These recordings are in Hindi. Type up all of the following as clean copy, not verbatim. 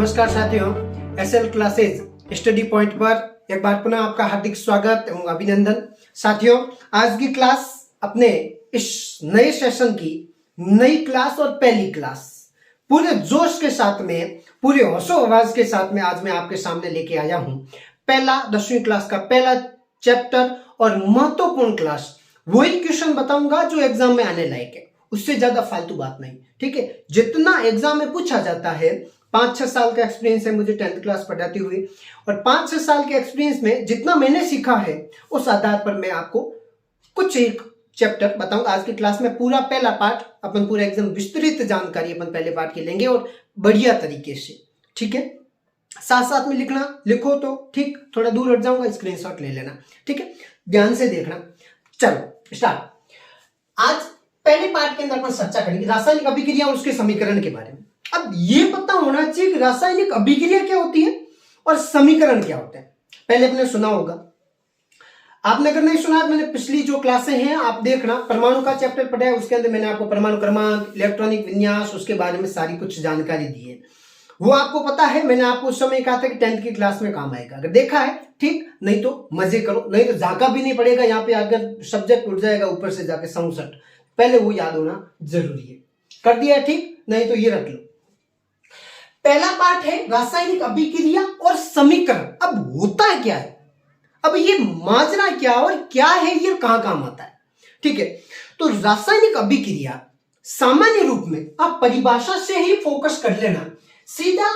नमस्कार साथियों, एसएल क्लासेस स्टडी पॉइंट पर एक बार पुनः आपका हार्दिक स्वागत एवं अभिनंदन। साथियों, आज की क्लास अपने इस नए सेशन की नई क्लास और पहली क्लास पूरे जोश के साथ में, पूरे होशो हवास के साथ में आज मैं आपके सामने लेके आया हूं। पहला 10वीं क्लास का पहला चैप्टर और महत्वपूर्ण क्लास, वही क्वेश्चन बताऊंगा जो एग्जाम में आने लायक है, उससे ज्यादा फालतू बात नहीं। ठीक है, जितना एग्जाम में पूछा जाता है, 5-6 साल का एक्सपीरियंस है मुझे 10th क्लास पढ़ाती हुई, और 5-6 साल के एक्सपीरियंस में जितना मैंने सीखा है उस आधार पर मैं आपको कुछ एक चैप्टर बताऊंगा। आज की क्लास में पूरा पहला पार्ट अपन पूरा एकदम विस्तृत जानकारी अपन पहले पार्ट की लेंगे और बढ़िया तरीके से। ठीक है, साथ साथ में लिखो तो ठीक, थोड़ा दूर हट जाऊंगा, स्क्रीनशॉट ले लेना। ठीक है, ध्यान से देखना। चलो स्टार्ट। आज पहले पार्ट के अंदर अपन चर्चा करेंगे रासायनिक अभिक्रिया और उसके समीकरण के बारे में। अब ये पता होना चाहिए कि रासायनिक अभिक्रिया क्या होती है और समीकरण क्या होते हैं। पहले आपने सुना होगा, आपने अगर नहीं सुना, मैंने पिछली जो क्लासें हैं आप देखना, परमाणु का चैप्टर पढ़ा है, उसके अंदर मैंने आपको परमाणु क्रमांक, इलेक्ट्रॉनिक विन्यास, उसके बारे में सारी कुछ जानकारी दी है। वो आपको पता है, मैंने आपको उस समय कहा था कि 10th की क्लास में काम आएगा। अगर देखा है ठीक, नहीं तो मजे करो, नहीं तो झांका भी नहीं पड़ेगा। यहाँ पे अगर सब्जेक्ट उठ जाएगा ऊपर से जाके 67, पहले वो याद होना जरूरी है। कर दिया है ठीक, नहीं तो ये रख लो। पहला पार्ट है रासायनिक अभिक्रिया और समीकरण। अब होता है क्या है, अब ये माजरा क्या और क्या है, ये कहां काम आता है। ठीक है, तो रासायनिक अभिक्रिया सामान्य रूप में आप परिभाषा से ही फोकस कर लेना, सीधा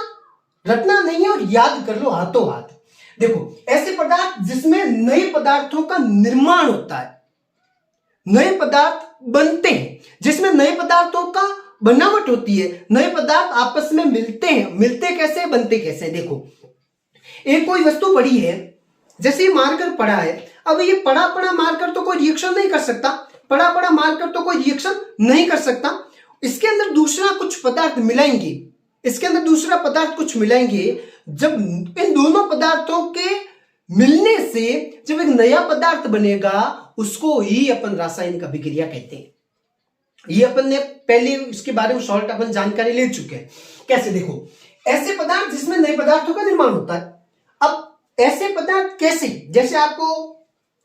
रटना नहीं है और याद कर लो हाथों हाथ। देखो, ऐसे पदार्थ जिसमें नए पदार्थों का निर्माण होता है, नए पदार्थ बनते हैं, जिसमें नए पदार्थों का बनावट होती है, नए पदार्थ आपस में मिलते हैं। मिलते कैसे, बनते कैसे। देखो, एक कोई वस्तु पड़ी है, जैसे मार्कर पड़ा है, अब ये पड़ा मार्कर तो कोई रिएक्शन नहीं कर सकता, पड़ा मार्कर तो कोई रिएक्शन नहीं कर सकता। इसके अंदर दूसरा कुछ पदार्थ मिलाएंगे, इसके अंदर दूसरा पदार्थ कुछ मिलाएंगे। जब इन दोनों पदार्थों के मिलने से जब एक नया पदार्थ बनेगा, उसको ही अपन रासायनिक अभिक्रिया कहते हैं। ये अपन ने पहले इसके बारे में शॉर्ट अपन जानकारी ले चुके हैं। कैसे, देखो, ऐसे पदार्थ जिसमें नए पदार्थों का निर्माण होता है। अब ऐसे पदार्थ कैसे, जैसे आपको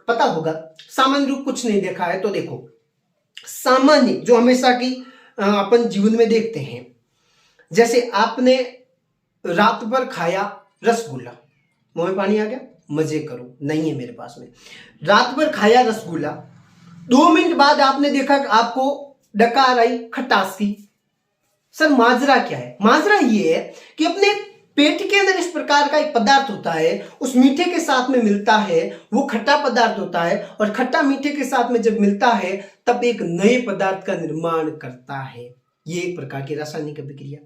पता होगा, सामान्य रूप कुछ नहीं देखा है तो देखो, सामान्य जो हमेशा की अपन जीवन में देखते हैं, जैसे आपने रात भर खाया रसगुल्ला, मुंह में पानी आ गया, मजे करो, नहीं है मेरे पास में। रात भर खाया रसगुल्ला, 2 मिनट बाद आपने देखा कि आपको डकार आई खटास की। सर माजरा क्या है, माजरा ये है कि अपने पेट के अंदर इस प्रकार का एक पदार्थ होता है, उस मीठे के साथ में मिलता है, वो खट्टा पदार्थ होता है, और खट्टा मीठे के साथ में जब मिलता है तब एक नए पदार्थ का निर्माण करता है। ये एक प्रकार की रासायनिक अभिक्रिया।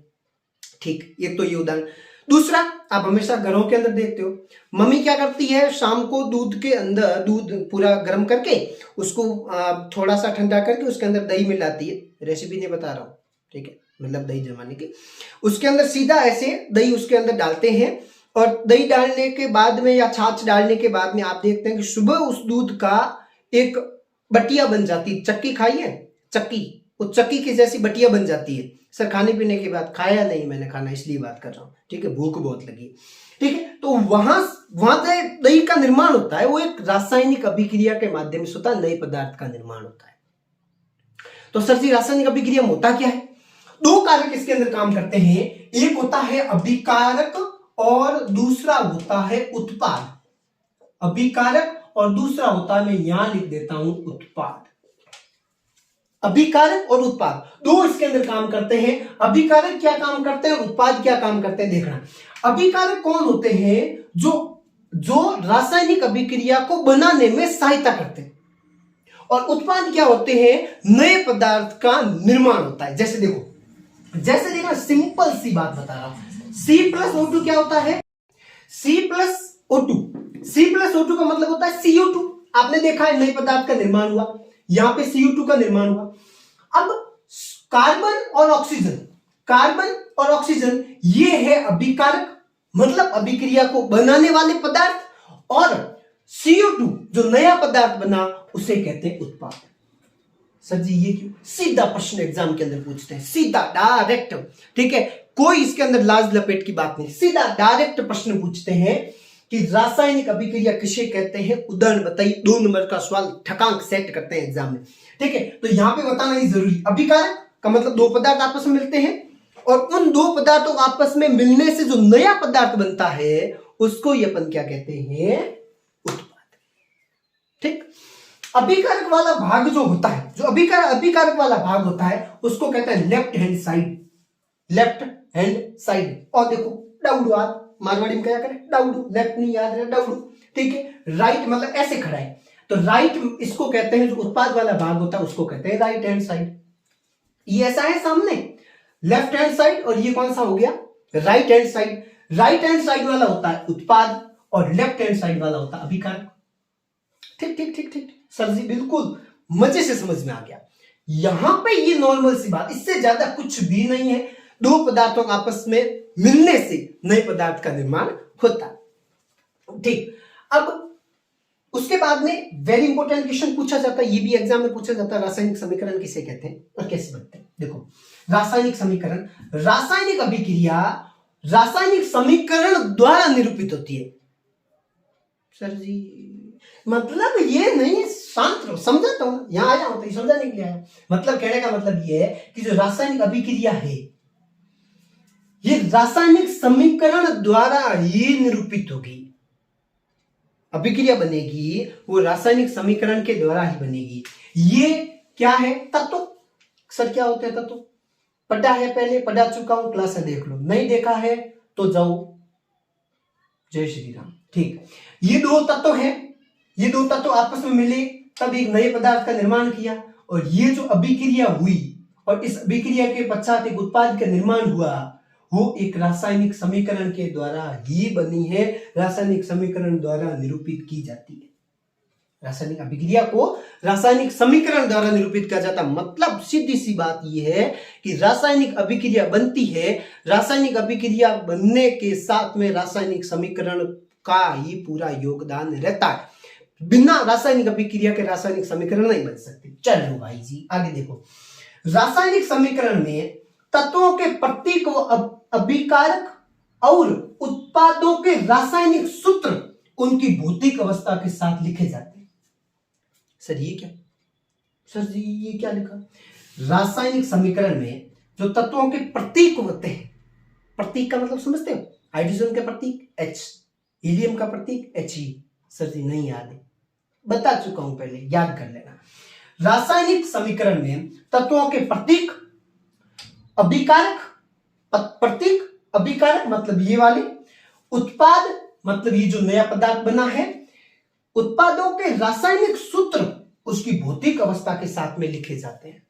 ठीक, एक तो ये उदाहरण। दूसरा, आप हमेशा घरों के अंदर देखते हो, मम्मी क्या करती है, शाम को दूध के अंदर दूध पूरा गर्म करके उसको थोड़ा सा ठंडा करके उसके अंदर दही मिलाती है। रेसिपी नहीं बता रहा हूं, ठीक है, मतलब दही जमाने की। उसके अंदर सीधा ऐसे दही उसके अंदर डालते हैं, और दही डालने के बाद में या छाछ डालने के बाद में आप देखते हैं कि सुबह उस दूध का एक बटिया बन जाती है। चक्की खाई है, चक्की, वो चक्की की जैसी बटिया बन जाती है। सर खाने पीने के बाद, खाया नहीं मैंने, खाना इसलिए बात कर रहा हूं, ठीक है, भूख बहुत लगी। ठीक है, तो वहां दही का निर्माण होता है, वो एक रासायनिक अभिक्रिया के माध्यम से होता है, नए पदार्थ का निर्माण होता है। तो सर जी, रासायनिक अभिक्रिया में होता क्या है? 2 कारक इसके अंदर काम करते हैं, एक होता है अभिकारक और दूसरा होता है उत्पाद। अभिकारक और दूसरा होता है, मैं यहां लिख देता हूं, उत्पाद। अभिकारक और उत्पाद 2 इसके अंदर काम करते हैं। अभिकारक क्या काम करते हैं, उत्पाद क्या काम करते हैं, देखना। अभिकारक कौन होते हैं? जो रासायनिक अभिक्रिया को बनाने में सहायता करते हैं, और उत्पाद क्या होते हैं, नए पदार्थ का निर्माण होता है। जैसे देखो, सिंपल सी बात बता रहा हूं, C+O2 क्या होता है, C+O2। C+O2 का मतलब होता है CO2। आपने देखा है, नए पदार्थ का निर्माण हुआ, यहां पे CO2 का निर्माण हुआ। अब कार्बन और ऑक्सीजन ये है अभिकारक, मतलब अभिक्रिया को बनाने वाले पदार्थ, और CO2 जो नया पदार्थ बना उसे कहते हैं उत्पाद। सर जी ये क्यों? सीधा प्रश्न एग्जाम के अंदर पूछते हैं, सीधा डायरेक्ट, ठीक है, कोई इसके अंदर लाज लपेट की बात नहीं, सीधा डायरेक्ट प्रश्न पूछते हैं कि रासायनिक अभिक्रिया किसे कहते हैं, उदाहरण बताइए। 2 नंबर का सवाल ठकांक सेट करते हैं एग्जाम में, ठीक है। तो यहां पे बताना ही जरूरी, अभिकारक का मतलब 2 पदार्थ आपस में मिलते हैं और उन 2 पदार्थों आपस में मिलने से जो नया पदार्थ बनता है उसको ये अपन क्या कहते हैं, उत्पाद, ठीक। अभिकारक वाला भाग जो होता है, जो अभिकारक वाला भाग होता है उसको कहते हैं left hand side, left hand side. और देखो डाउडू, आप मारवाड़ी में क्या करें, डाउडू, लेफ्ट नहीं याद रहे, डाउडू, ठीक है। राइट मतलब ऐसे खड़ा है, तो राइट इसको कहते हैं, जो उत्पाद वाला भाग होता है उसको कहते हैं राइट हैंड साइड। ये ऐसा है सामने लेफ्ट हैंड साइड और ये कौन सा हो गया, right hand side. Right hand side वाला होता है उत्पाद और लेफ्ट हैंड साइड वाला होता है अभिकारक। ठीक ठीक ठीक ठीक सर जी, बिल्कुल मजे से समझ में आ गया। यहां पे ये नॉर्मल सी बात, इससे ज्यादा कुछ भी नहीं है। 2 पदार्थों आपस में मिलने से नए पदार्थ का निर्माण होता है, ठीक। अब उसके बाद में वेरी इंपॉर्टेंट क्वेश्चन पूछा जाता है, ये भी एग्जाम में पूछा जाता है, रासायनिक समीकरण किसे कहते हैं और कैसे बनते हैं। देखो रासायनिक समीकरण, रासायनिक अभिक्रिया रासायनिक समीकरण द्वारा निरूपित होती है। सर जी मतलब ये नहीं, शांत रहो, समझाता हूं, यहां आया हूं तो ये समझाने के लिए आया। मतलब कहने का मतलब ये है कि जो रासायनिक अभिक्रिया है ये रासायनिक समीकरण द्वारा ही निरूपित होगी। अभिक्रिया बनेगी वो रासायनिक समीकरण के द्वारा ही बनेगी। ये क्या है, तत्व। सर क्या होते हैं तत्व? पढ़ा है पहले, पढ़ा चुका हूं, क्लास में देख लो, नहीं देखा है तो जाओ। जय श्री राम, ठीक। ये 2 तत्व है, ये 2 तत्व आपस में मिले तब एक नए पदार्थ का निर्माण किया, और ये जो अभिक्रिया हुई और इस अभिक्रिया के पश्चात एक उत्पाद का निर्माण हुआ, वो एक रासायनिक समीकरण के द्वारा ही बनी है, रासायनिक समीकरण द्वारा निरूपित की जाती है। रासायनिक अभिक्रिया को रासायनिक समीकरण द्वारा निरूपित किया जाता। मतलब सीधी सी बात यह है कि रासायनिक अभिक्रिया बनती है, रासायनिक अभिक्रिया बनने के साथ में रासायनिक समीकरण का ही पूरा योगदान रहता है। बिना रासायनिक अभिक्रिया के रासायनिक समीकरण नहीं बन सकते। चलो भाई जी आगे देखो, रासायनिक समीकरण में तत्वों के प्रतीक व अभिकारक और उत्पादों के रासायनिक सूत्र उनकी भौतिक अवस्था के साथ लिखे जाते हैं। सर ये क्या, सर जी ये क्या लिखा? रासायनिक समीकरण में जो तत्वों के प्रतीक होते हैं, प्रतीक का मतलब समझते हो? हाइड्रोजन का प्रतीक H, हीलियम का प्रतीक He। सर जी नहीं याद है, बता चुका हूं पहले, याद कर लेना। रासायनिक समीकरण में तत्वों के प्रतीक, अभिकारक, प्रतीक अभिकारक मतलब ये वाले, उत्पाद मतलब ये जो नया पदार्थ बना है, उत्पादों के रासायनिक सूत्र उसकी भौतिक अवस्था के साथ में लिखे जाते हैं,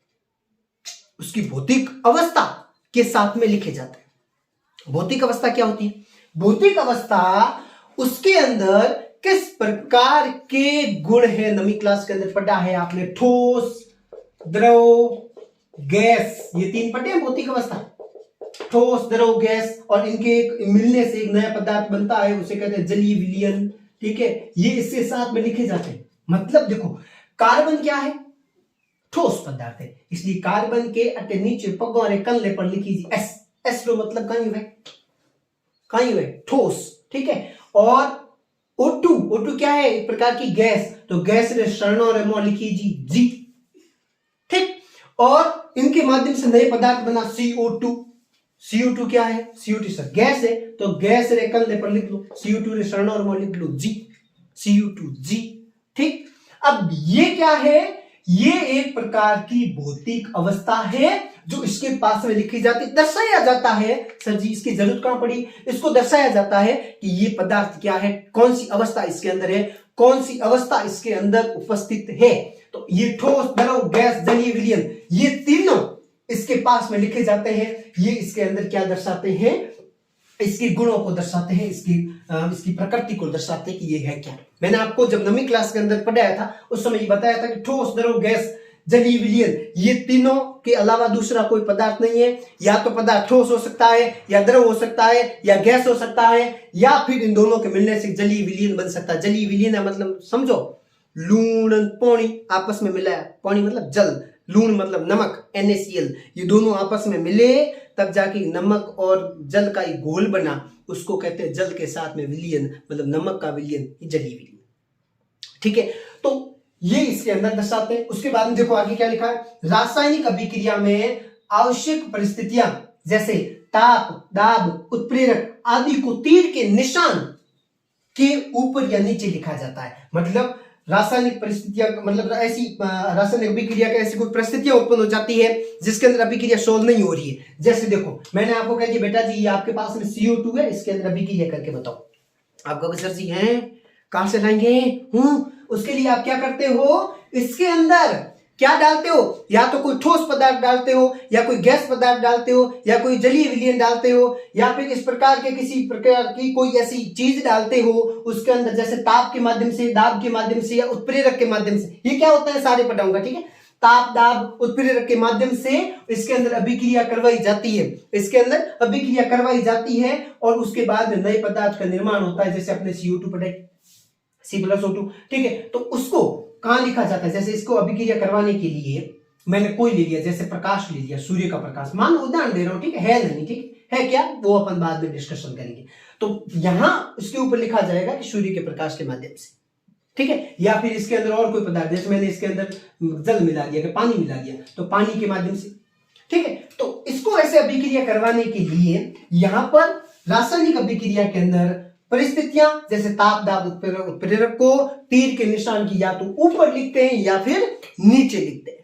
उसकी भौतिक अवस्था के साथ में लिखे जाते हैं। भौतिक अवस्था क्या होती है? भौतिक अवस्था उसके अंदर किस प्रकार के गुण है, नवी क्लास के अंदर पढ़ा है आपने, ठोस, द्रव, गैस, ये 3 पढ़े हैं भौतिक अवस्था। ठोस, द्रव, गैस, और इनके एक मिलने से एक नया पदार्थ बनता है, उसे कहते हैं जलीय विलयन, ठीक है। ये इससे साथ में लिखे जाते हैं। मतलब देखो कार्बन क्या है? ठोस पदार्थ है, इसलिए कार्बन के अटे नीचे पगोरे कंले पर लिखी जी एस। एस रो मतलब कहीं हुए ठोस, ठीक है। और O2 क्या है? एक प्रकार की गैस, तो गैस रे शरणों रे मो लिखी जी, ठीक। और इनके माध्यम से नए पदार्थ बना CO2। CO2 क्या है? CO2 सर गैस है, तो गैस रे कंधे पर लिख लो, CO2 रे शरणों रे मो लिख लो जी, CO2 ठीक। अब ये क्या है? ये एक प्रकार की भौतिक अवस्था है जो इसके पास में लिखी जाती, दर्शाया जाता है। सर जी इसकी जरूरत कहां पड़ी? इसको दर्शाया जाता है कि ये पदार्थ क्या है, कौन सी अवस्था इसके अंदर है, कौन सी अवस्था इसके अंदर उपस्थित है। तो ये ठोस, द्रव, गैस, जलीय विलयन, ये तीनों इसके पास में लिखे जाते हैं। ये इसके अंदर क्या दर्शाते हैं? इसके गुणों को दर्शाते हैं, इसकी प्रकृति को दर्शाते हैं कि ये है क्या। मैंने आपको जब 9वीं क्लास के अंदर पढ़ाया था उस समय ये बताया था कि ठोस, द्रव, गैस, जलीय विलयन, ये तीनों के अलावा दूसरा कोई पदार्थ नहीं है। या तो पदार्थ ठोस हो सकता है, या द्रव हो सकता है, या गैस हो सकता है, या फिर इन दोनों के मिलने से जलीय विलयन बन सकता है। जलीय विलयन है मतलब समझो लूण पानी आपस में मिला है, पानी मतलब जल, लूण मतलब नमक NaCl, ये दोनों आपस में मिले तब जाके नमक और जल का एक घोल बना, उसको कहते हैं जल के साथ में विलयन, मतलब नमक का विलयन, जलीय विलयन। ठीक है, तो ये इसके अंदर दर्शाते हैं। उसके बाद में देखो आगे क्या लिखा है, रासायनिक अभिक्रिया में आवश्यक परिस्थितियां जैसे ताप, दाब, उत्प्रेरक आदि को तीर के निशान के ऊपर या नीचे लिखा जाता है। मतलब रासायनिक परिस्थितियां, मतलब ऐसी रासायनिक अभिक्रिया की ऐसी कोई परिस्थितियां उत्पन्न हो जाती है जिसके अंदर अभिक्रिया सोल्व नहीं हो रही है। जैसे देखो मैंने आपको कह दिया बेटा जी ये आपके पास में CO2 है, इसके अंदर अभिक्रिया करके बताओ। आप कहोगे सर जी हैं कहां से लाएंगे, उसके लिए आप क्या करते हो, इसके अंदर क्या डालते हो, या तो कोई ठोस पदार्थ डालते हो, या कोई गैस पदार्थ डालते हो, या कोई जलीय विलयन डालते हो, या फिर इस प्रकार के किसी प्रकार की कोई ऐसी चीज डालते हो उसके अंदर, जैसे ताप के माध्यम से, दाब के माध्यम से, या उत्प्रेरक के माध्यम से। ये क्या होता है सारे पढ़ाऊंगा, ठीक है। ताप, दाब, उत्प्रेरक के माध्यम से इसके अंदर अभिक्रिया करवाई जाती है, इसके अंदर अभिक्रिया करवाई जाती है और उसके बाद नए पदार्थ का निर्माण होता है। जैसे अपने CO2 पढ़े, C+O2, ठीक है। तो उसको कहां लिखा जाता है, जैसे इसको अभिक्रिया करवाने के लिए मैंने कोई ले लिया, जैसे प्रकाश ले लिया, सूर्य का प्रकाश, मान उदाहरण दे रहा हूं, ठीक है नहीं, ठीक है क्या, वो अपन बाद में डिस्कशन करेंगे। तो यहां इसके ऊपर लिखा जाएगा कि सूर्य के प्रकाश के माध्यम से, ठीक है। या फिर इसके अंदर और कोई पदार्थ, जैसे मैंने इसके अंदर जल मिला दिया, पानी मिला दिया, तो पानी के माध्यम से, ठीक है। तो इसको ऐसे अभिक्रिया करवाने के लिए यहां पर रासायनिक अभिक्रिया के अंदर परिस्थितियां जैसे ताप, दाब, उत्प्रेरक को तीर के निशान की या तो ऊपर लिखते हैं या फिर नीचे लिखते हैं,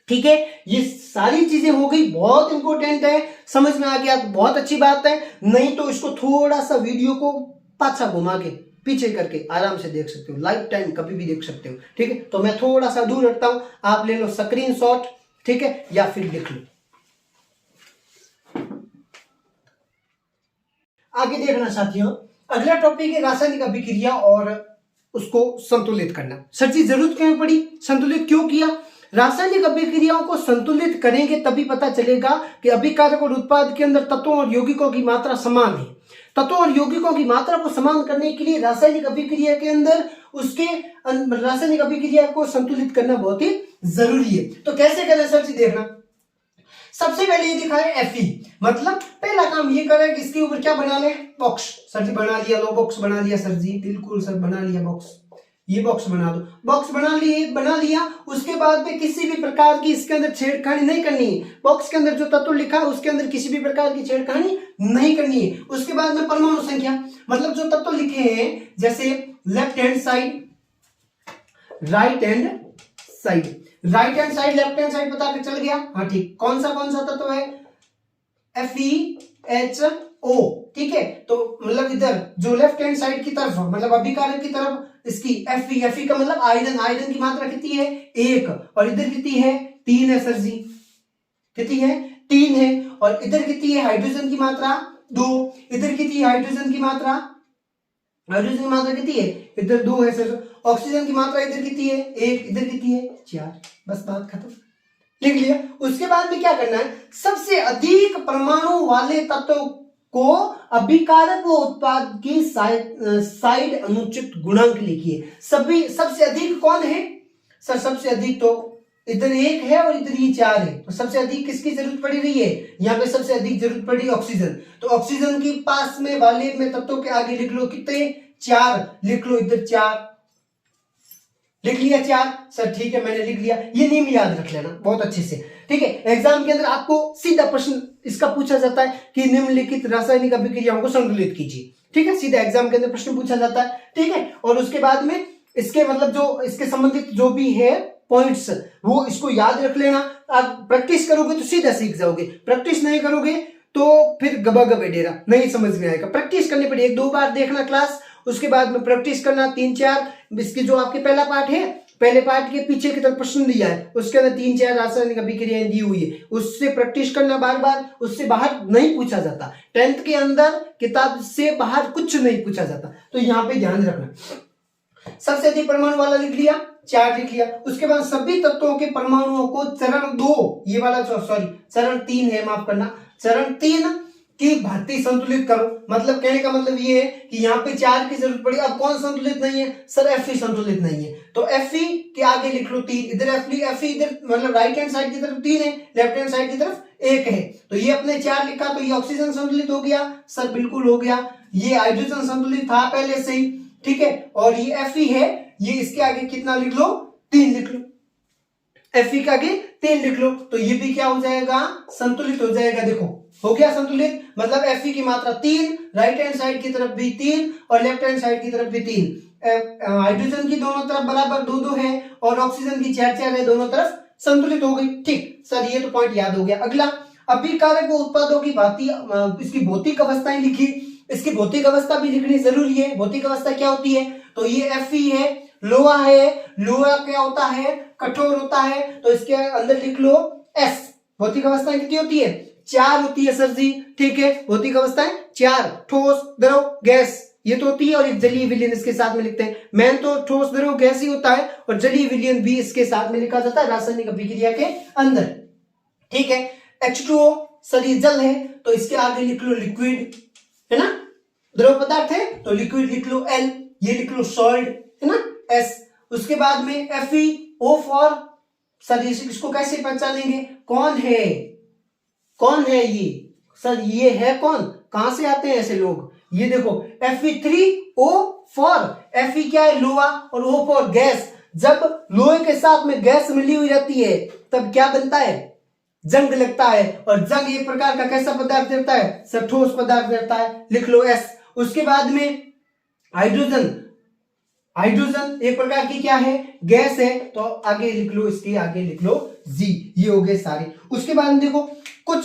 ठीक है। ये सारी चीजें हो गई, बहुत इंपॉर्टेंट है, समझ में आ गया तो बहुत अच्छी बात है, नहीं तो इसको थोड़ा सा वीडियो को पाछा घुमा के पीछे करके आराम से देख सकते हो, लाइफ टाइम कभी भी देख सकते हो, ठीक है। तो मैं थोड़ा सा दूर रखता हूं, आप ले लो स्क्रीनशॉट, ठीक है, या फिर लिख लो। आगे देखना साथियों, अगला टॉपिक है रासायनिक अभिक्रिया और उसको संतुलित करना। सर जी जरूरत क्यों पड़ी, संतुलित क्यों किया? रासायनिक अभिक्रियाओं को संतुलित करेंगे तभी पता चलेगा कि अभिकारक और उत्पाद के अंदर तत्वों और यौगिकों की मात्रा समान है। तत्वों और यौगिकों की मात्रा को समान करने के लिए रासायनिक अभिक्रिया के अंदर उसके रासायनिक अभिक्रिया को संतुलित करना बहुत ही जरूरी है। तो कैसे करें सर जी, देखना, सबसे पहले ये दिखा है Fe, मतलब पहला काम ये करें कि इसके ऊपर क्या बना ले, बॉक्स। सर जी बना लिया, लो बॉक्स बना लिया सर जी, बिल्कुल सर बना लिया बॉक्स, ये बॉक्स बना दो, बॉक्स बना लिया। उसके बाद में किसी भी प्रकार की इसके अंदर छेड़खानी नहीं करनी है, बॉक्स के अंदर जो तत्व लिखा है उसके अंदर किसी भी प्रकार की छेड़खानी नहीं करनी है। उसके बाद में परमाणु संख्या, मतलब जो तत्व लिखे हैं जैसे left hand side, right hand side, right hand side, left hand side पता चल गया, हाँ ठीक। कौन सा तत्व है, FeHO, ठीक है। तो मतलब इधर जो लेफ्ट हैंड साइड की तरफ, मतलब अभिकारक की तरफ इसकी Fe का मतलब आयरन, आयरन की मात्रा कितनी है 1, और इधर कितनी है 3 है सर जी, कितनी है 3 है। और इधर कितनी है हाइड्रोजन की मात्रा 2, इधर कितनी है हाइड्रोजन की मात्रा, हाइड्रोजन की मात्रा कितनी है, इधर 2 है सर। ऑक्सीजन की मात्रा इधर कितनी है 1, इधर कितनी है 4, बस बात खत्म, लिख लिया। उसके बाद में क्या करना है, सबसे अधिक परमाणु वाले तत्वों को अभिकारक व उत्पाद की साइड अनुचित गुणांक लिखिए। सबसे अधिक कौन है सर, सबसे अधिक तो इधर 1 है और इधर ये 4 है, तो सबसे अधिक किसकी जरूरत पड़ी रही है, यहाँ पे सबसे अधिक जरूरत पड़ी ऑक्सीजन। तो ऑक्सीजन के पास में वाले में तत्वों के आगे लिख लो कितने 4, लिख लो इधर 4, लिख लिया 4 सर, ठीक है मैंने लिख लिया। ये नेम याद रख लेना बहुत अच्छे से, ठीक है। एग्जाम के अंदर आपको सीधा प्रश्न इसका पूछा जाता है कि निम्नलिखित रासायनिक अभिक्रियाओं को संतुलित कीजिए, ठीक है, सीधा एग्जाम के अंदर प्रश्न पूछा जाता है, ठीक है। और उसके बाद में इसके मतलब जो इसके संबंधित जो भी है पॉइंट्स वो इसको याद रख लेना। आप प्रैक्टिस करोगे तो सीधा सीख जाओगे, प्रैक्टिस नहीं करोगे तो फिर गबा गबे डेरा, नहीं समझ में आएगा। प्रैक्टिस करनी पड़ेगी, 1-2 बार देखना क्लास, उसके बाद में प्रैक्टिस करना 3-4। इसके जो आपके पहला पार्ट है, पहले पार्ट के पीछे की तरफ प्रश्न दिया है, उसके अंदर 3-4 रासायनिक अभिक्रियाएं दी हुई है, उससे प्रैक्टिस करना बार बार, उससे बाहर नहीं पूछा जाता। 10th के अंदर किताब से बाहर कुछ नहीं पूछा जाता, तो यहाँ पे ध्यान रखना। सबसे अधिक परमाणु वाला लिख लिया 4, लिख लिया। उसके बाद सभी तत्वों के परमाणुओं को चरण 2, ये वाला सॉरी चरण 3 है, माफ करना, चरण 3 की भांति संतुलित करो। मतलब कहने का मतलब ये है कि यहाँ पे 4 की जरूरत पड़ी। अब कौन संतुलित नहीं है सर? Fe संतुलित नहीं है, तो Fe के आगे लिख लो 3, इधर Fe इधर मतलब राइट हैंड साइड की तरफ 3 है, लेफ्ट हैंड साइड की तरफ 1 है, तो ये अपने 4 लिखा, तो ये ऑक्सीजन संतुलित हो गया सर? बिल्कुल हो गया। ये हाइड्रोजन संतुलित था पहले से ही, ठीक है, और ये Fe है, ये इसके आगे कितना लिख लो? 3 लिख लो। Fe के आगे 3 लिख लो, तो ये भी क्या हो जाएगा? संतुलित हो जाएगा। देखो हो गया संतुलित, मतलब Fe की मात्रा 3, राइट हैंड साइड की तरफ भी 3 और लेफ्ट हैंड साइड की तरफ भी 3। हाइड्रोजन की दोनों तरफ बराबर 2-2 है और ऑक्सीजन की 4-4 है, दोनों तरफ संतुलित हो गई। ठीक सर, ये तो पॉइंट याद हो गया। अगला, अभिकारक उत्पादों की भांति इसकी भौतिक अवस्थाएं लिखी। इसकी भौतिक अवस्था भी लिखनी जरूरी है। भौतिक अवस्था क्या होती है? तो ये Fe है, लोहा है, लोहा क्या होता है? कठोर होता है, तो इसके अंदर लिख लो S। भौतिक अवस्थाएं कितनी होती है? 4 होती है सर जी, ठीक है। भौतिक अवस्थाएं 4, ठोस, द्रव, गैस, ये तो होती है, और एक जलीय विलयन इसके साथ में लिखते हैं। मेन तो ठोस, द्रव, गैस ही होता है, और जलीय विलयन भी इसके साथ में लिखा जाता है रासायनिक अभिक्रिया के अंदर, ठीक है। H2O सर ये जल है, तो इसके आगे लिख लो लिक्विड, है ना। द्रव पदार्थ है तो लिक्विड लिख लो L, ये लिख लो सॉल्ट, है ना, S। उसके बाद में FeO फॉर, सर इसको कैसे पहचानेंगे? कौन है, कौन है ये सर? ये है कौन? कहां से आते हैं ऐसे लोग? ये देखो Fe3O फॉर, Fe क्या है? लोहा, और O फॉर गैस। जब लोहे के साथ में गैस मिली हुई रहती है तब क्या बनता है? जंग लगता है, और जंग एक प्रकार का कैसा पदार्थ रहता है सर? ठोस पदार्थ रहता है, लिख लो S। उसके बाद में हाइड्रोजन, हाइड्रोजन एक प्रकार की क्या है? गैस है, तो आगे लिख लो, इसके आगे लिख लो G। ये हो गए सारे। उसके बाद में देखो कुछ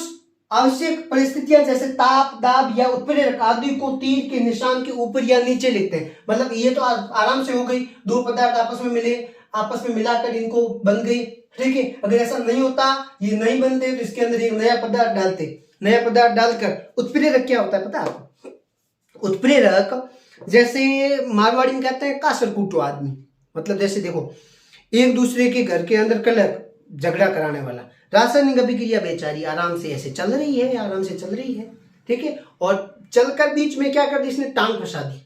आवश्यक परिस्थितियां जैसे ताप, दाब या उत्प्रेरक आदि को तीर के निशान के ऊपर या नीचे लिखते हैं। मतलब ये तो आराम से हो गई, दो पदार्थ आपस में मिले, आपस में मिलाकर इनको बन गई, ठीक है। अगर ऐसा नहीं होता, ये नहीं बनते, तो इसके अंदर एक नया पदार्थ डालते। नया पदार्थ डालकर उत्प्रेरक क्या होता है पता है आपको? उत्प्रेरक जैसे मारवाड़ी में कहते हैं कासरकूटो आदमी, मतलब जैसे देखो एक दूसरे के घर के अंदर कलह झगड़ा कराने वाला। रासायनिक अभिक्रिया बेचारी आराम से ऐसे चल रही है, आराम से चल रही है, ठीक है। और चलकर बीच में क्या कर दी इसने? टांग फंसा दी।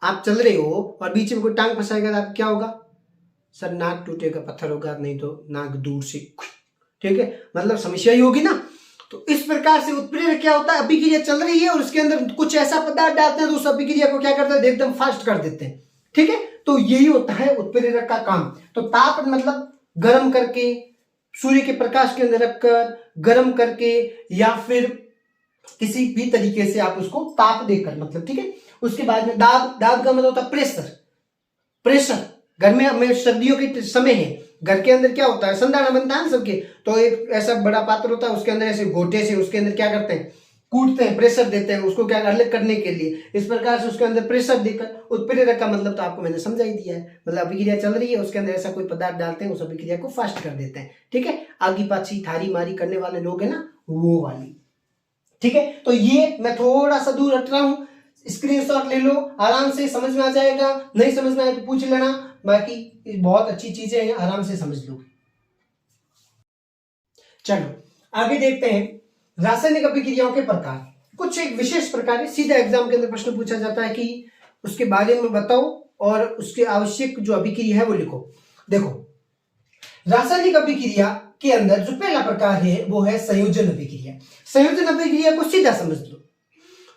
आप चल रहे हो और बीच में कोई टांग फंसाएगा तो आप क्या होगा सर? नाक टूटेगा, पत्थर होगा, नहीं तो नाक दूर से, ठीक है, मतलब समस्या ही होगी ना। तो इस प्रकार से उत्प्रेरक क्या होता है? अभिक्रिया चल रही है और उसके अंदर कुछ ऐसा पदार्थ डालते हैं तो उस अभिक्रिया को क्या करते हैं? एकदम फास्ट कर देते हैं, ठीक है। तो यही होता है उत्प्रेरक का काम। तो ताप मतलब गर्म करके, सूर्य के प्रकाश के अंदर रखकर गर्म करके, या फिर किसी भी तरीके से आप उसको ताप देकर, मतलब, ठीक है। उसके बाद में दाब, दाब का मतलब होता है प्रेशर। प्रेशर घर में सर्दियों के समय है, घर के अंदर क्या होता है? संधाना बनता है ना सबके, तो एक ऐसा बड़ा पात्र होता है, उसके अंदर ऐसे घोटे से उसके अंदर क्या करते हैं? कूटते हैं, प्रेशर देते हैं उसको क्या अलग करने के लिए। इस प्रकार से उसके अंदर प्रेशर देकर, उत्प्रेरक का मतलब तो आपको मैंने समझा ही दिया है। मतलब अभिक्रिया चल रही है, उसके अंदर ऐसा कोई पदार्थ डालते हैं, उस अभिक्रिया को फास्ट कर देते हैं, ठीक है। आगी पाछी थारी मारी करने वाले लोग है ना, वो वाली, ठीक है। तो ये मैं थोड़ा सा दूर हट रहा हूं, स्क्रीनशॉट ले लो, आराम से समझ में आ जाएगा। नहीं समझ में आए तो पूछ लेना, बाकी बहुत अच्छी चीजें हैं, आराम से समझ लो। चलो आगे देखते हैं रासायनिक अभिक्रियाओं के प्रकार। कुछ एक विशेष प्रकार है, सीधा एग्जाम के अंदर प्रश्न पूछा जाता है कि उसके बारे में बताओ और उसके आवश्यक जो अभिक्रिया है वो लिखो। देखो रासायनिक अभिक्रिया के अंदर जो पहला प्रकार है वो है संयोजन अभिक्रिया। संयोजन अभिक्रिया को सीधा समझ लो,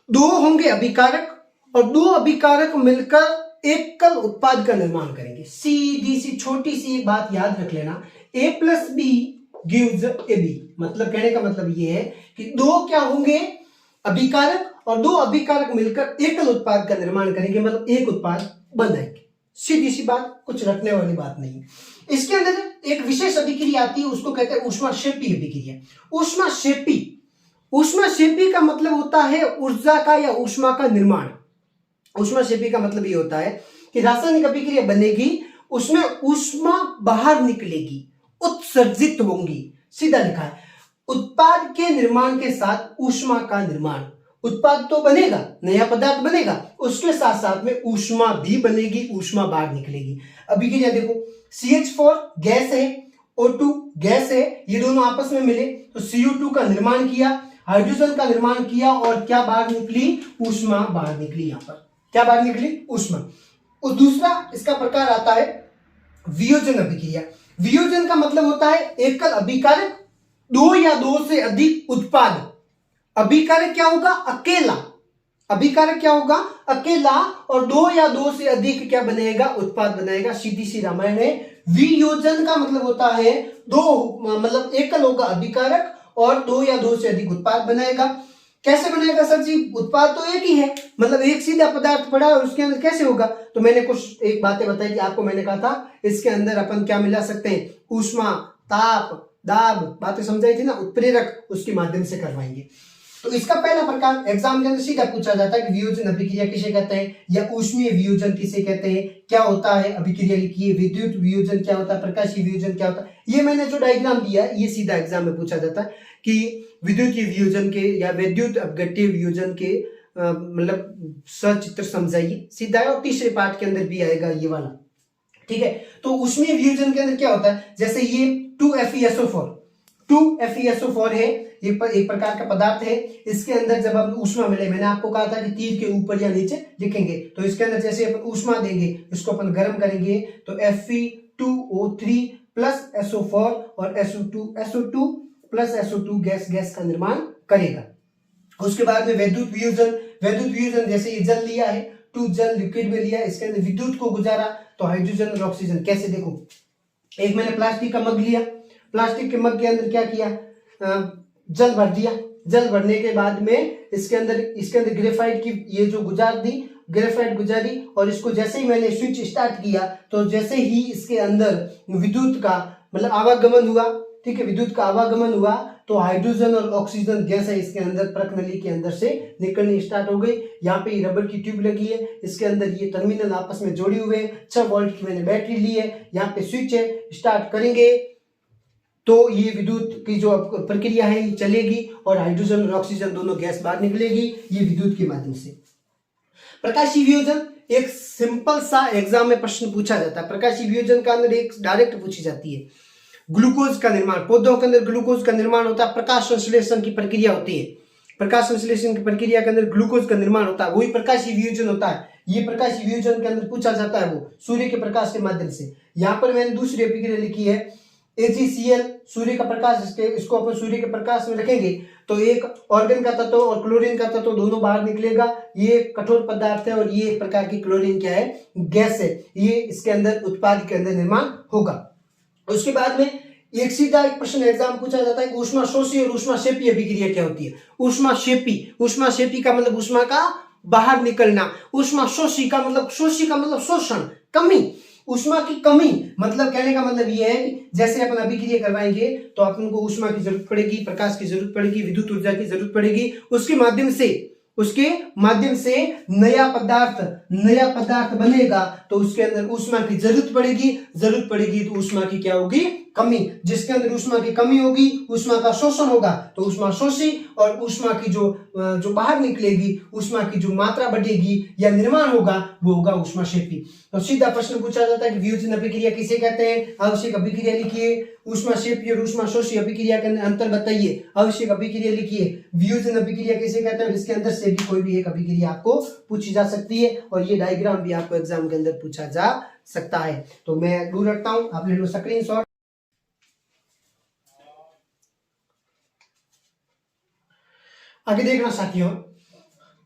दो होंगे अभिकारक और दो अभिकारक मिलकर एकल उत्पाद का निर्माण करेंगे। सीधी सी छोटी सी एक बात याद रख लेना, A+B गिव्स AB। मतलब कहने का मतलब ये है कि दो क्या होंगे? अभिकारक, और दो अभिकारक मिलकर एकल उत्पाद का निर्माण करेंगे, मतलब एक उत्पाद बनाएंगे। सीधी सी बात, कुछ रखने वाली बात नहीं। इसके अंदर एक विशेष अभिक्रिया आती है, उसको कहते हैं ऊष्माक्षेपी अभिक्रिया। ऊष्माक्षेपी, ऊष्माक्षेपी का मतलब होता है ऊर्जा का या ऊष्मा का निर्माण। ऊष्माक्षेपी का मतलब ये होता है कि रासायनिक अभिक्रिया बनेगी, उसमें ऊष्मा बाहर निकलेगी, उत्सर्जित होंगी। सीधा लिखा है, उत्पाद के निर्माण के साथ ऊष्मा का निर्माण। उत्पाद तो बनेगा, नया पदार्थ बनेगा, उसके साथ साथ में ऊष्मा भी बनेगी, ऊष्मा बाहर निकलेगी। अभिक्रिया देखो, CH4 गैस है, O2 गैस है, ये दोनों आपस में मिले तो CO2 का निर्माण किया, हाइड्रोजन का निर्माण किया और क्या बाहर निकली, ऊष्मा बाहर निकली। यहां पर क्या बाहर निकली, ऊष्मा। और दूसरा इसका प्रकार आता है वियोजन अभिक्रिया। वियोजन का मतलब होता है एकल अभिकारक, दो या दो से अधिक उत्पाद। अभिकारक क्या होगा, अकेला। अभिकारक क्या होगा, अकेला, और दो या दो से अधिक क्या बनेगा, उत्पाद बनाएगा। सीधी सी रामायण है। वियोजन का मतलब होता है दो, मतलब एकल होगा अभिकारक और दो या दो से अधिक उत्पाद बनाएगा। कैसे बनेगा सर जी, उत्पाद तो एक ही है, मतलब एक सीधा पदार्थ पड़ा और उसके अंदर कैसे होगा। तो मैंने कुछ एक बातें बताई कि आपको, मैंने कहा था इसके अंदर अपन क्या मिला सकते हैं, ऊष्मा, ताप, दाब, बातें समझाई थी ना, उत्प्रेरक, उसके माध्यम से करवाएंगे। तो इसका पहला प्रकार एग्जाम के अंदर सीधा पूछा जाता है कि वियोजन अभिक्रिया किसे कहते हैं, या ऊष्मीय वियोजन किसे कहते हैं, क्या होता है अभिक्रिया लिखिए। विद्युत वियोजन क्या होता है, प्रकाशीय वियोजन क्या होता है। ये मैंने जो डायग्राम दिया ये सीधा एग्जाम में पूछा जाता है कि विद्युतीय वियोजन के या विद्युत अपघट्य वियोजन के मतलब सचित्र समझाइए, सीधा है। और तीसरे पार्ट के अंदर भी आएगा ये वाला, ठीक है। तो ऊष्मीय वियोजन के अंदर क्या होता है, जैसे ये 2FeSO4, 2FeSO4 है, एक प्रकार का पदार्थ है। इसके अंदर जब हम ऊष्मा मिले, मैंने आपको कहा था कि तीर के ऊपर या नीचे लिखेंगे, तो इसके अंदर जैसे अपन ऊष्मा देंगे, इसको अपन गर्म करेंगे, तो Fe2O3 प्लस SO4 और SO2 प्लस SO2 गैस का निर्माण करेगा। उसके बाद में वैद्युत वियोजन जैसे ये जल लिया है, 2 जल लिक्विड में लिया, इसके अंदर विद्युत को गुजारा, तो हाइड्रोजन और ऑक्सीजन। कैसे, देखो, एक मैंने प्लास्टिक का मग लिया, प्लास्टिक के मग के अंदर क्या किया, जल भर दिया। जल भरने के बाद में इसके अंदर ग्रेफाइट की ये जो ग्रेफाइट गुजारी, और इसको जैसे ही मैंने स्विच स्टार्ट किया, तो जैसे ही इसके अंदर विद्युत का मतलब आवागमन हुआ, ठीक है, विद्युत का आवागमन हुआ, तो हाइड्रोजन और ऑक्सीजन गैस है इसके अंदर प्रकनली के अंदर से निकलनी स्टार्ट हो गई। यहाँ पे रबर की ट्यूब लगी है, इसके अंदर ये टर्मिनल आपस में जोड़े हुए हैं, 6 वोल्ट की मैंने बैटरी ली है, यहाँ पे स्विच है, स्टार्ट करेंगे तो ये विद्युत की जो प्रक्रिया है ये चलेगी और हाइड्रोजन और ऑक्सीजन दोनों गैस बाहर निकलेगी, ये विद्युत के माध्यम से। प्रकाशीय वियोजन एक सिंपल सा एग्जाम में प्रश्न पूछा जाता है। प्रकाशीय वियोजन का अंदर एक डायरेक्ट पूछी जाती है, ग्लूकोज का निर्माण, पौधों के अंदर ग्लूकोज का निर्माण होता है, प्रकाश संश्लेषण की प्रक्रिया होती है, प्रकाश संश्लेषण की प्रक्रिया के अंदर ग्लूकोज का निर्माण होता है, वही प्रकाशीय वियोजन होता है। ये प्रकाशीय वियोजन के अंदर पूछा जाता है वो सूर्य के प्रकाश के माध्यम से। यहाँ पर मैंने दूसरी अभिक्रिया लिखी है AgCl, सूर्य का प्रकाश, इसको अपन सूर्य के प्रकाश में रखेंगे तो एक ऑर्गन का तत्व और क्लोरीन का तत्व दोनों बाहर निकलेगा। ये कठोर पदार्थ है और ये एक प्रकार की क्लोरीन क्या है, गैस है। ये इसके अंदर उत्पाद के अंदर निर्माण होगा। उसके बाद में एक सीधा एक प्रश्न एग्जाम पूछा जाता है कि ऊष्माशोषी और ऊष्माक्षेपी अभिक्रिया क्या होती है। ऊष्माक्षेपी का मतलब ऊष्मा का बाहर निकलना, ऊष्माशोषी का मतलब शोषण, कमी, ऊष्मा की कमी। मतलब कहने का मतलब ये है कि जैसे अपन अभिक्रिया करवाएंगे तो अपन को ऊष्मा की जरूरत पड़ेगी, प्रकाश की जरूरत पड़ेगी, विद्युत ऊर्जा की जरूरत पड़ेगी। उसके माध्यम से नया पदार्थ बनेगा, तो उसके अंदर ऊष्मा की जरूरत पड़ेगी तो ऊष्मा की क्या होगी, कमी। जिसके अंदर ऊष्मा की कमी होगी ऊष्मा का शोषण होगा, तो ऊष्मा शोषी, और ऊष्मा की जो बाहर निकलेगी, ऊष्मा की जो मात्रा बढ़ेगी या निर्माण होगा वो होगा ऊष्माक्षेपी। तो सीधा प्रश्न पूछा जाता है कि वियोजन अभिक्रिया किसे कहते हैं, आवश्यक अभिक्रिया लिखिए। ऊष्माक्षेपी और ऊष्माशोषी अभिक्रिया के अंतर बताइए, आवश्यक अभिक्रिया लिखिए। वियोजन अभिक्रिया किसे कहते हैं, इसके अंदर से भी कोई भी एक अभिक्रिया आपको पूछी जा सकती है, और ये डायग्राम भी आपको एग्जाम के अंदर पूछा जा सकता है। तो मैं दूर रखता हूं, आप ले लो स्क्रीनशॉट। आगे देखना साथियों,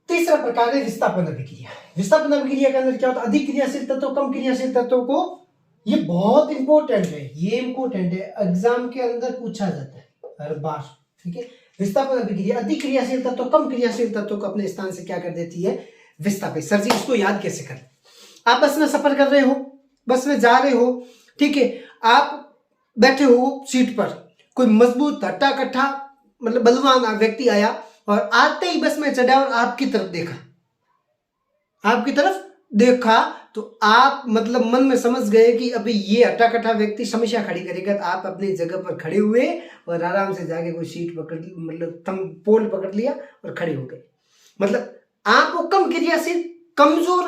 तीसरा प्रकार है विस्थापन अभिक्रिया। विस्थापन अभिक्रिया के अंदर क्या होता है, अधिक क्रियाशील तत्व कम क्रियाशील तत्वों को, ये बहुत इंपॉर्टेंट है, एग्जाम के अंदर पूछा जाता है हर बार, ठीक है। विस्थापन अभिक्रिया अधिक क्रियाशील तत्व कम क्रियाशील तत्वों को अपने स्थान से क्या कर देती है, विस्थापित। सर जी इसको याद कैसे करें, आप बस में सफर कर रहे हो, बस में जा रहे हो, ठीक है, आप बैठे हो सीट पर, कोई मजबूत हट्टा कट्ठा मतलब बलवान व्यक्ति आया और आते ही बस में चढ़ा और आपकी तरफ देखा, तो आप मतलब मन में समझ गए कि अभी ये हट्टा कट्ठा व्यक्ति समस्या खड़ी करेगा, तो आप अपनी जगह पर खड़े हुए और आराम से जाके कोई सीट पकड़, मतलब पोल पकड़ लिया और खड़े हो गए। मतलब आपको कम क्रियाशील, कमजोर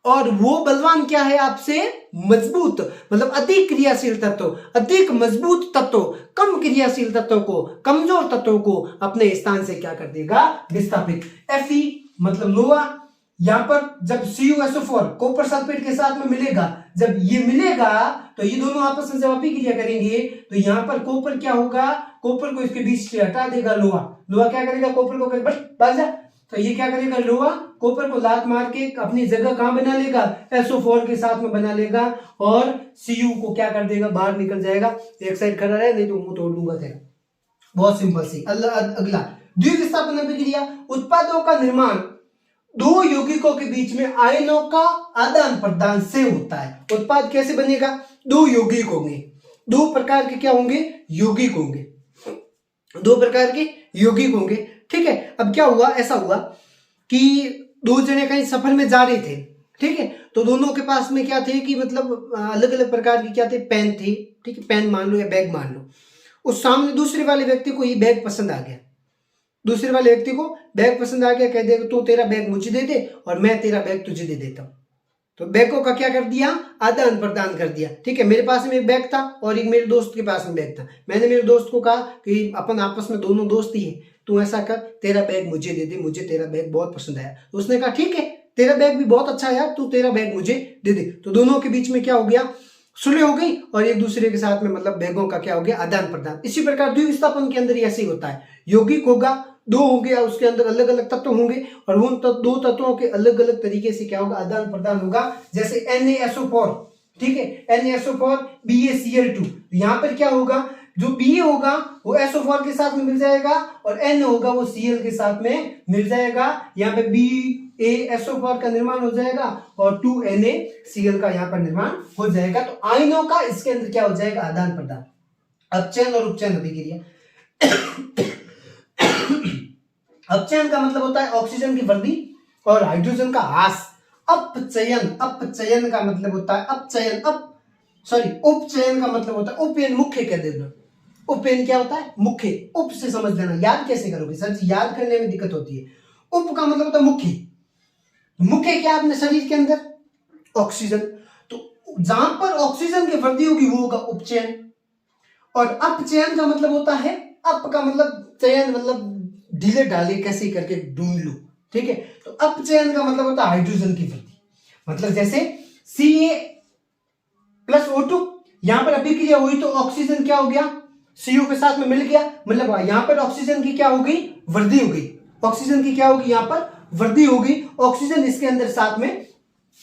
और वो बलवान क्या है आपसे मजबूत, मतलब अधिक क्रियाशील तत्व, अधिक मजबूत तत्व कम क्रियाशील तत्वों को, कमजोर तत्वों को अपने स्थान से क्या कर देगा, विस्थापित। Fe मतलब लोहा, यहां पर जब CuSO4 कॉपर सल्फेट के साथ में मिलेगा, जब ये मिलेगा तो ये दोनों आपस में जब अभिक्रिया करेंगे तो यहां पर कॉपर क्या होगा, कॉपर को इसके बीच से हटा देगा लोहा, लोहा क्या करेगा, कॉपर को करेगा भाग जा, तो ये क्या करेगा, लोहा कॉपर को लात मार के अपनी जगह कहां बना लेगा, SO4 के साथ में बना लेगा और Cu को क्या कर देगा, बाहर निकल जाएगा। एक साइड खड़ा रहे, नहीं तो मुंह तोड़ दूंगा तेरा। बहुत सिंपल सी। अगला द्विविस्थापन अभिक्रिया, उत्पादों का निर्माण दो यौगिकों के बीच में आयनों का आदान प्रदान से होता है। उत्पाद कैसे बनेगा, दो यौगिक होंगे, दो प्रकार के क्या होंगे, यौगिक होंगे, दो प्रकार के यौगिक होंगे। ठीक है, अब क्या हुआ, ऐसा हुआ कि दो जने कहीं सफर में जा रहे थे, ठीक है, तो दोनों के पास में क्या थे कि मतलब अलग अलग प्रकार की क्या थे, पेन थे, ठीक है, पेन मान लो या बैग मान लो। उस सामने दूसरे वाले व्यक्ति को ये बैग पसंद आ गया, दूसरे वाले व्यक्ति को बैग पसंद आ गया, कह देगा तो तेरा बैग मुझे दे दे और मैं तेरा बैग तुझे दे देता हूं। तो बैगों का क्या कर दिया, आदान प्रदान कर दिया। ठीक है, मेरे पास में एक बैग था और एक मेरे दोस्त के पास में बैग था, मैंने मेरे दोस्त को कहा कि अपन आपस में दोनों दोस्त ही है, तू ऐसा कर, तेरा बैग मुझे दे दे, मुझे तेरा बैग बहुत पसंद आया। तो उसने कहा ठीक है, तेरा बैग भी बहुत अच्छा है यार, तू तेरा बैग मुझे दे दे। तो दोनों के बीच में क्या हो गया, सुलह हो गई और एक दूसरे के साथ में मतलब बैगों का क्या हो गया, आदान प्रदान। इसी प्रकार द्विविस्थापन के अंदर ऐसे ही होता है, यौगिक होगा, दो हो गया, उसके अंदर अलग अलग तत्व होंगे और उन दो तत्वों के अलग अलग तरीके से क्या होगा, आदान प्रदान होगा। जैसे NaSO4, ठीक है, NaSO4 BaCl2, यहाँ पर क्या होगा, जो Ba होगा वो SO4 के साथ में मिल जाएगा और N होगा वो Cl के साथ में मिल जाएगा। यहाँ पे BaSO4 का निर्माण हो जाएगा और 2NaCl का यहाँ पर निर्माण हो जाएगा। तो आयनों का इसके अंदर क्या हो जाएगा, आदान प्रदान। अपचयन और उपचयन अभिक्रिया। अपचयन का मतलब होता है ऑक्सीजन की वृद्धि और हाइड्रोजन का ह्रास। अपचयन, अपचयन का मतलब होता है अपचयन, उपचयन का मतलब होता है उपयन, मुख्य कह देना। उपयन क्या होता है, मुख्य। उप से समझ लेना, याद कैसे करोगे सर जी, याद करने में दिक्कत होती है। उप का मतलब होता है मुख्य, मुख्य क्या अपने शरीर के अंदर, ऑक्सीजन। तो जहां पर ऑक्सीजन की वृद्धि होगी वो होगा उपचयन। और अपचयन का मतलब होता है, अप का मतलब चयन, मतलब ढीले ढाले कैसे करके ढूंढ लो, ठीक है। तो अपचयन का मतलब होता है हाइड्रोजन की वृद्धि, मतलब जैसे Ca+O2, यहां पर अभिक्रिया हुई तो ऑक्सीजन क्या हो गया, Cu के साथ में मिल गया, मतलब यहां पर ऑक्सीजन की क्या हो गई, वृद्धि हो गई, ऑक्सीजन की क्या होगी, यहां पर वृद्धि हो गई, ऑक्सीजन इसके अंदर साथ में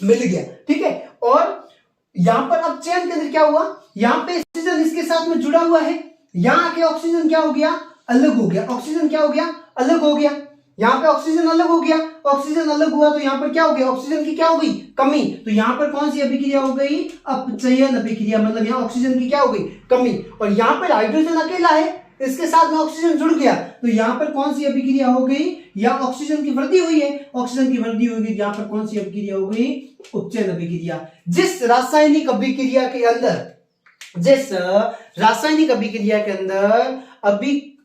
मिल गया, ठीक है। और यहां पर अपचयन के अंदर क्या हुआ, यहां पे ऑक्सीजन इसके साथ में जुड़ा हुआ है, यहां आके ऑक्सीजन क्या हो गया, अलग हो गया, ऑक्सीजन क्या हो गया, अलग हो गया। यहां पे ऑक्सीजन अलग हो गया, ऑक्सीजन अलग हुआ तो यहां पर क्या हो गया, ऑक्सीजन की क्या हो गई, कमी। तो यहां पर कौन सी अभिक्रिया हो गई, अपचयन अभिक्रिया, मतलब यहां ऑक्सीजन की क्या हो गई, कमी। और यहां पर हाइड्रोजन अकेला है, इसके साथ में ऑक्सीजन जुड़ गया, तो यहां पर कौन सी अभिक्रिया हो गई, या ऑक्सीजन की वृद्धि हुई है, ऑक्सीजन की वृद्धि होगी, यहां पर कौन सी अभिक्रिया हो गई, उपचयन अभिक्रिया। जिस रासायनिक अभिक्रिया के अंदर, जिस रासायनिक अभिक्रिया के अंदर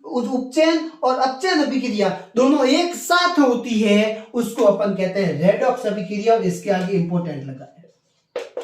उपचयन और अपचयन अभिक्रिया दोनों एक साथ होती है उसको अपन कहते हैं रेडॉक्स अभिक्रिया। और इसके आगे इंपॉर्टेंट लगा है,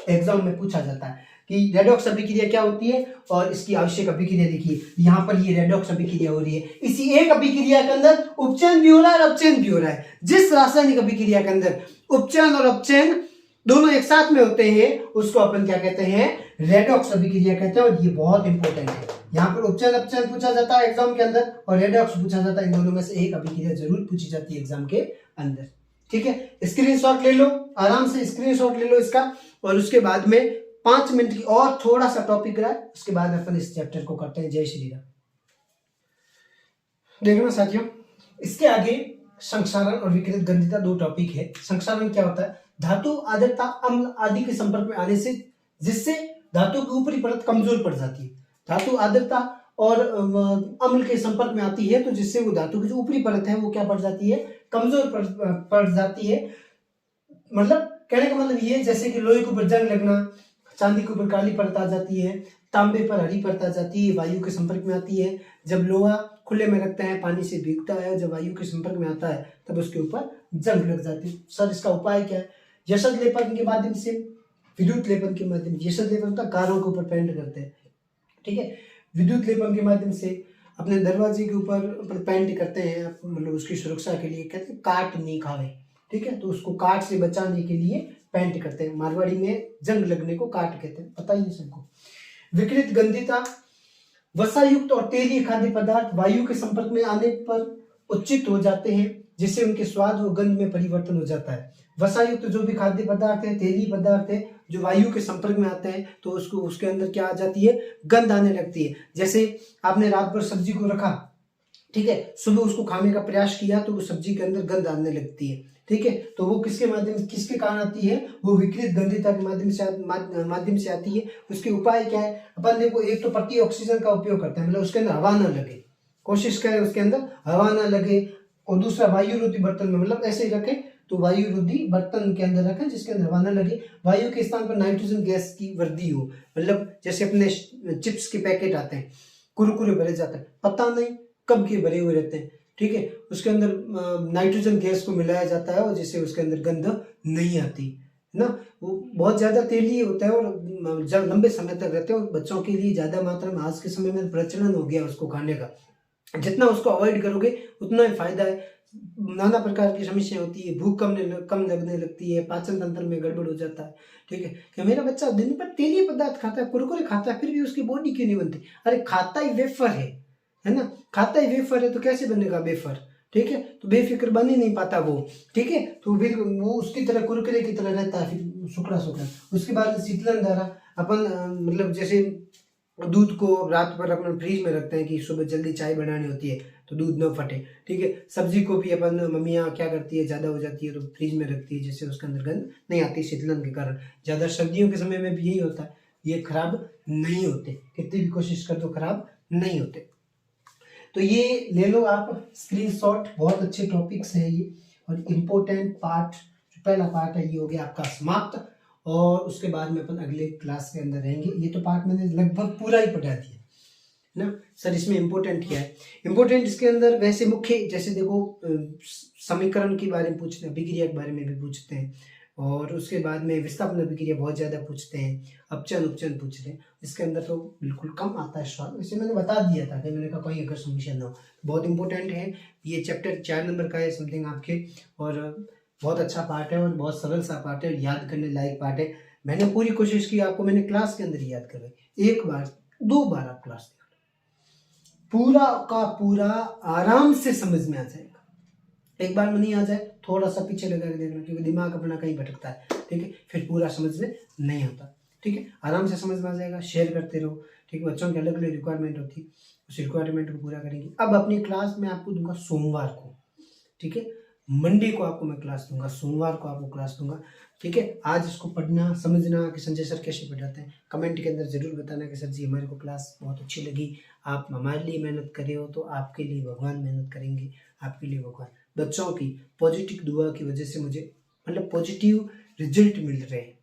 एग्जाम में पूछा जाता है कि रेडॉक्स अभिक्रिया क्या होती है और इसकी आवश्यक अभिक्रिया लिखिए। यहां पर ये रेडॉक्स अभिक्रिया हो रही है, इसी एक अभिक्रिया के अंदर उपचयन भी हो रहा है और अपचयन भी हो रहा है। जिस रासायनिक अभिक्रिया के अंदर उपचयन और अपचयन दोनों एक साथ में होते हैं उसको अपन क्या कहते हैं, रेडॉक्स अभिक्रिया कहते हैं। और ये बहुत इंपॉर्टेंट है, यहाँ पर उपचयन अपचयन पूछा जाता है एग्जाम के अंदर और रेडॉक्स पूछा जाता है, इन दोनों में से एक अभिक्रिया जरूर पूछी जाती है एग्जाम के अंदर, ठीक है। स्क्रीनशॉट ले लो, आराम से स्क्रीनशॉट ले लो इसका। और उसके बाद में 5 मिनट की और थोड़ा सा टॉपिक रहा है, उसके बाद अपन इस चैप्टर को करते हैं। जय श्री राम। देखना साथियों, इसके आगे संक्षारण और विकृत गंधिता दो टॉपिक है। संक्षारण क्या होता है, धातु आर्द्रता अम्ल आदि के संपर्क में आने से जिससे धातु की ऊपरी परत कमजोर पड़ जाती है। धातु आर्द्रता और अम्ल के संपर्क में आती है तो जिससे वो धातु की जो ऊपरी परत है वो क्या पड़ जाती है, कमजोर पड़ जाती है। मतलब कहने का मतलब ये, जैसे कि लोहे के ऊपर जंग लगना, चांदी के ऊपर काली परत आ जाती है, तांबे पर हरी परत आ जाती है, वायु के संपर्क में आती है। जब लोहा खुले में रखते हैं पानी से भीगता है, जब वायु के संपर्क में आता है तब उसके ऊपर जंग लग जाती है। सर इसका उपाय क्या है, यशद लेपन के माध्यम से, विद्युत लेपन के माध्यम से, यशद लेपन तो कारों के ऊपर पेंट करते हैं, ठीक है। विद्युत लेपन के माध्यम से अपने दरवाजे के ऊपर पेंट करते हैं, मतलब उसकी सुरक्षा के लिए, कहते हैं काट नहीं खावे, ठीक है, तो उसको काट से बचाने के लिए पेंट करते हैं। मारवाड़ी में जंग लगने को काट कहते हैं, पता ही है सबको। विकृत गंधिता, वसायुक्त और तेलीय खाद्य पदार्थ वायु के संपर्क में आने पर उच्चित हो जाते हैं, जिससे उनके स्वाद और गंध में परिवर्तन हो जाता है। वसायुक्त जो भी खाद्य पदार्थ है, तेलीय पदार्थ है, जो वायु के संपर्क में आते हैं तो उसको उसके अंदर क्या आ जाती है, गंध आने लगती है। जैसे आपने रात भर सब्जी को रखा, ठीक है, सुबह उसको खाने का प्रयास किया तो वो सब्जी के अंदर गंध आने लगती है, ठीक है, तो वो किसके कारण आती है, वो विकृत गंधिता के माध्यम से आती है। उसके उपाय क्या है, अपन देखो, एक तो प्रति ऑक्सीजन का उपयोग करते हैं, मतलब उसके अंदर हवा ना लगे, कोशिश करें उसके अंदर हवा ना लगे। और दूसरा वायु रोधी बर्तन में, मतलब ऐसे ही रखें, तो वायु रोधी बर्तन के अंदर रखें जिसके अंदर हवा न लगे। वायु के स्थान पर नाइट्रोजन गैस की वृद्धि हो, मतलब जैसे अपने चिप्स के पैकेट आते हैं, कुरकुरे भरे जाते हैं, पता नहीं कब के भरे हुए रहते हैं, ठीक है, उसके अंदर नाइट्रोजन गैस को मिलाया जाता है और जिससे उसके अंदर गंध नहीं आती है ना। वो बहुत ज्यादा तेलीय होता है और जब लंबे समय तक रहते हैं, और बच्चों के लिए ज्यादा मात्रा में आज के समय में प्रचलन हो गया उसको खाने का। जितना उसको अवॉइड करोगे उतना ही फायदा है। नाना प्रकार की समस्या होती है, भूख कम लगने लगती है, पाचन तंत्र में गड़बड़ हो जाता है, ठीक है, कि मेरा बच्चा दिन भर तेलीय पदार्थ खाता है, कुरकुरे खाता है, फिर भी उसकी बॉडी क्यों नहीं बनती। अरे खाता ही वेफर है ना, खाता ही वेफर है तो कैसे बनेगा वेफर, ठीक है, तो बेफिक्र बन ही नहीं पाता वो, ठीक है, तो फिर वो उसकी तरह कुरकुरे की तरह रहता है, फिर सुखड़ा सुखड़ा। उसके बाद शीतलन द्वारा अपन, मतलब जैसे दूध को रात भर अपन फ्रीज में रखते हैं कि सुबह जल्दी चाय बनानी होती है तो दूध न फटे, ठीक है, सब्जी को भी अपन मम्मियाँ क्या करती है, ज़्यादा हो जाती है तो फ्रीज में रखती है जिससे उसके अंदर गंध नहीं आती शीतलन के कारण। ज़्यादा सर्दियों के समय में भी यही होता है, ये खराब नहीं होते, कितनी भी कोशिश कर दो खराब नहीं होते। तो ये ले लो आप स्क्रीनशॉट, बहुत अच्छे टॉपिक्स हैं ये, और इम्पोर्टेंट पार्ट, जो पहला पार्ट है ये हो गया आपका समाप्त, और उसके बाद में अपन अगले क्लास के अंदर रहेंगे। ये तो पार्ट मैंने लगभग पूरा ही पढ़ा दिया ना सर। इसमें इम्पोर्टेंट क्या है, इम्पोर्टेंट इसके अंदर वैसे मुख्य, जैसे देखो समीकरण के बारे में पूछते हैं, अभिक्रिया के बारे में भी पूछते हैं, और उसके बाद में विस्थापन अभिक्रिया बहुत ज़्यादा पूछते हैं, अपचन उपचन पूछते हैं। इसके अंदर तो बिल्कुल कम आता है सवाल, वैसे मैंने बता दिया था कि मैंने कहा कोई अगर समस्या ना हो। बहुत इंपॉर्टेंट है ये चैप्टर, 4 नंबर का है समथिंग आपके, और बहुत अच्छा पार्ट है और बहुत सरल सा पार्ट है, याद करने लायक पार्ट है। मैंने पूरी कोशिश की आपको मैंने क्लास के अंदर याद करवाई, एक बार 2 बार आप क्लास देख लो, पूरा का पूरा आराम से समझ में आ जाएगा। एक बार में नहीं आ जाए थोड़ा सा पीछे लगा के देखना, क्योंकि दिमाग अपना कहीं भटकता है, ठीक है, फिर पूरा समझ में नहीं आता, ठीक है, आराम से समझ में आ जाएगा। शेयर करते रहो, ठीक है, बच्चों की अलग अलग रिक्वायरमेंट होती है, उस रिक्वायरमेंट को पूरा करेंगे। अब अपनी क्लास में आपको दूंगा सोमवार को, ठीक है, मंडे को आपको मैं क्लास दूंगा, सोमवार को आपको क्लास दूंगा, ठीक है। आज इसको पढ़ना समझना कि संजय सर कैसे पढ़ाते हैं, कमेंट के अंदर जरूर बताना कि सर जी हमारे को क्लास बहुत अच्छी लगी, आप हमारे लिए मेहनत करे हो तो आपके लिए भगवान मेहनत करेंगे, आपके लिए भगवान। बच्चों की पॉजिटिव दुआ की वजह से मुझे मतलब पॉजिटिव रिजल्ट मिल रहे हैं,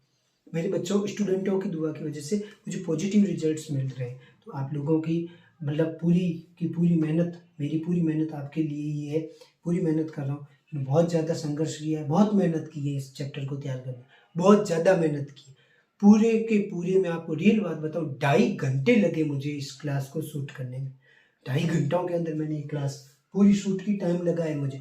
मेरे बच्चों स्टूडेंटों की दुआ की वजह से मुझे पॉजिटिव रिजल्ट्स मिल रहे हैं। तो आप लोगों की मतलब पूरी की पूरी मेहनत, मेरी पूरी मेहनत आपके लिए ही है, पूरी मेहनत कर रहा हूँ। बहुत ज़्यादा संघर्ष किया है, बहुत मेहनत की है इस चैप्टर को तैयार करने, बहुत ज़्यादा मेहनत की है। पूरे के पूरे मैं आपको रियल बात बताऊँ, 2.5 घंटे लगे मुझे इस क्लास को शूट करने में। 2.5 घंटों के अंदर मैंने ये क्लास पूरी शूट की टाइम लगा है, मुझे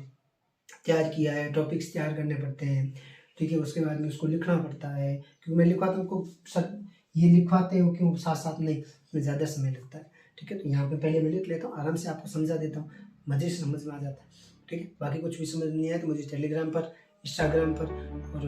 तैयार किया है, टॉपिक्स तैयार करने पड़ते हैं, ठीक है, उसके बाद में उसको लिखना पड़ता है, क्योंकि मैं लिखवाता हूँ को सब ये लिखवाते हो क्यों साथ साथ नहीं, इसमें ज़्यादा समय लगता है, ठीक है। तो यहाँ पे पहले मैं लिख लेता हूँ, आराम से आपको समझा देता हूँ, मज़े से समझ में आ जाता है, ठीक है। बाकी कुछ भी समझ नहीं आया तो मुझे टेलीग्राम पर, इंस्टाग्राम पर और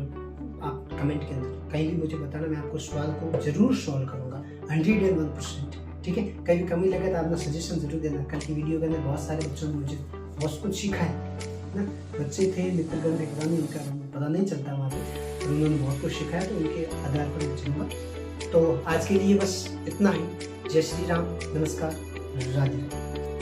आप कमेंट के अंदर कहीं भी मुझे बताना, मैं आपको सवाल को जरूर सॉल्व करूँगा 101%, ठीक है। कहीं भी कमी लगे तो अपना सजेशन जरूर देना। कल की वीडियो के अंदर बहुत सारे बच्चों ने मुझे बहुत कुछ सीखा है ना, बच्चे थे मित्रगण थे, पता नहीं उनका पता नहीं चलता वहाँ पे, तो उन्होंने बहुत कुछ सीखा है, तो उनके आधार पर मैं चलूँगा। तो आज के लिए बस इतना ही। जय श्री राम, नमस्कार, राधे राधे।